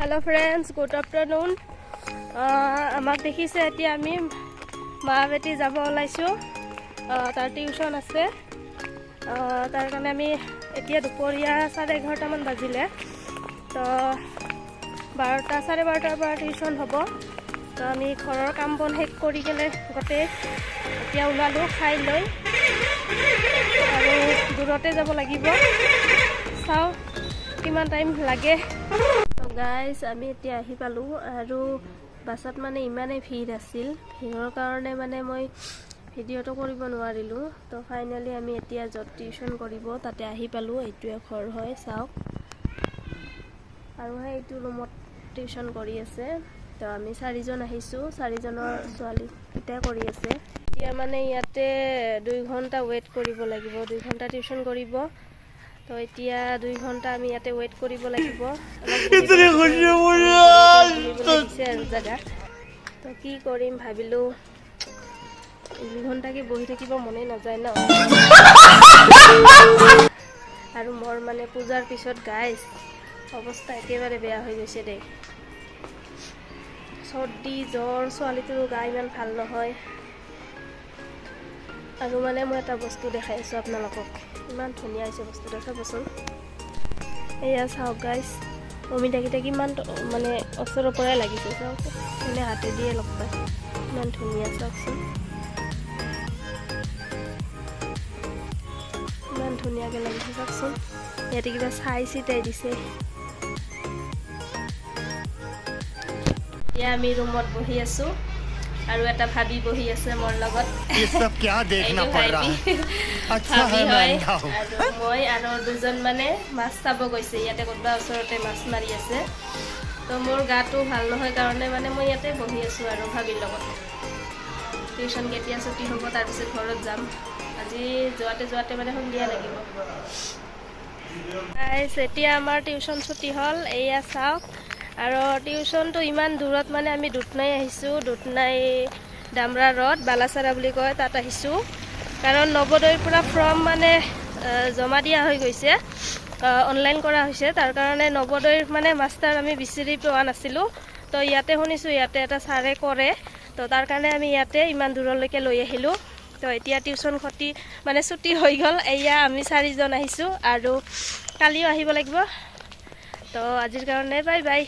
Hello friends, good afternoon. आमाक देखिसे एतिया आमी मा बेटी যাব ওলাইছো। तार टिउशन আছে, तार कारण आमी एतिया दुपरिया 11:30 मान बाजिले। तो 12टा 12:30 पर टिउशन हब। तो आमी घरर काम बन हेक करि केने गते एतिया उलालो खाइ लई आरो दूरते যাব লাগিব। চাও किमान टाइम लागे। तो गाइस आमी एतिया आहि पालु आरो बासात माने इमाने ভিৰ আছিল। ভিৰৰ কাৰণে মানে মই ভিডিওটো কৰিব নোৱাৰিলো। तो ফাইনালি आमी एतिया যত টিউশন কৰিব তাতে আহি পালু। এইটোৱে ঘৰ হয়, চাওক। আৰু এইটো ৰুমত টিউশন কৰি আছে। তো আমি 4জন আহিছো, 4জনৰ ছোৱালী কিটা কৰি আছে। এতিয়া মানে ইয়াতে 2 ঘন্টা ওয়েট কৰিব লাগিব, 2 ঘন্টা টিউশন কৰিব। तो इतिया 2 घंटा आमी याते वेट करिब লাগিব। इतने खुशी जगह तो की करिम भाबिलो 2 घंटा के बहि থাকিব মনে নাযায় না। আৰু মোৰ মানে পূজাৰ পিছত গাইস অৱস্থা একেবাৰে বেয়া হৈ গৈছে দে। সৰ্দি জ্বৰ, ছোৱালীটোৰ গা ইমান ভাল নহয়। আৰু মানে মই এটা বস্তু দেখাই আছো আপোনালোকক। ইমান ধুনীয়া হৈছে বস্তুটো, চাবচোন। এয়া চাওক গাইস, অমিতাকেইটা কিমান মানে ওচৰৰ পৰাই লাগিছে। চাওক মানে হাতে দিয়ে লগ পায়, ইমান ধুনীয়া। চাওকচোন ইমান ধুনীয়াকৈ লাগিছে। চাওকচোন ইয়াতে কিবা চাই চিটাই দিছে। এতিয়া আমি ৰুমত বহি আছো আৰু এটা ভাবি বহি আছে মোৰ লগত। ये सब क्या देखना पड़ रहा है? अच्छा है मैं अंधा हूं। আৰু মই আৰু দুজন মানে মাছ চাব গৈছে। ইয়াতে কোনোবা ওচৰতে মাছ মাৰি আছে। তো মোৰ গাটো ভাল নহয় কাৰণে মানে মই ইয়াতে বহি আছো আৰু ভাবিৰ লগত। টিউশন কেতিয়া ছুটি হ'ব, তাৰপিছত ঘৰত যাম। আজি যোৱাতে মানে সন্ধিয়া লাগিব। গাইস এতিয়া আমাৰ টিউশন ছুটি হ'ল। এয়া চাওক। আৰু টিউশনটো ইমান দূৰত মানে আমি দুধনৈ আহিছোঁ। দুধনৈ ডামৰা ৰড বালাচাৰা বুলি কয়, তাত আহিছোঁ। কাৰণ নৱোদয়ৰ পৰা ফৰ্ম মানে জমা দিয়া হৈ গৈছে, অনলাইন কৰা হৈছে। তাৰ কাৰণে নৱোদয়ৰ মানে মাষ্টাৰ আমি বিচাৰি পোৱা নাছিলোঁ। তো ইয়াতে শুনিছোঁ ইয়াতে এটা ছাৰে কৰে। তো তাৰ কাৰণে আমি ইয়াতে ইমান দূৰলৈকে লৈ আহিলোঁ। তো এতিয়া টিউশন খতি মানে ছুটি হৈ গ'ল। এয়া আমি 4জন আহিছোঁ আৰু কালিও আহিব লাগিব। তো আজিৰ কাৰণে বাই বাই।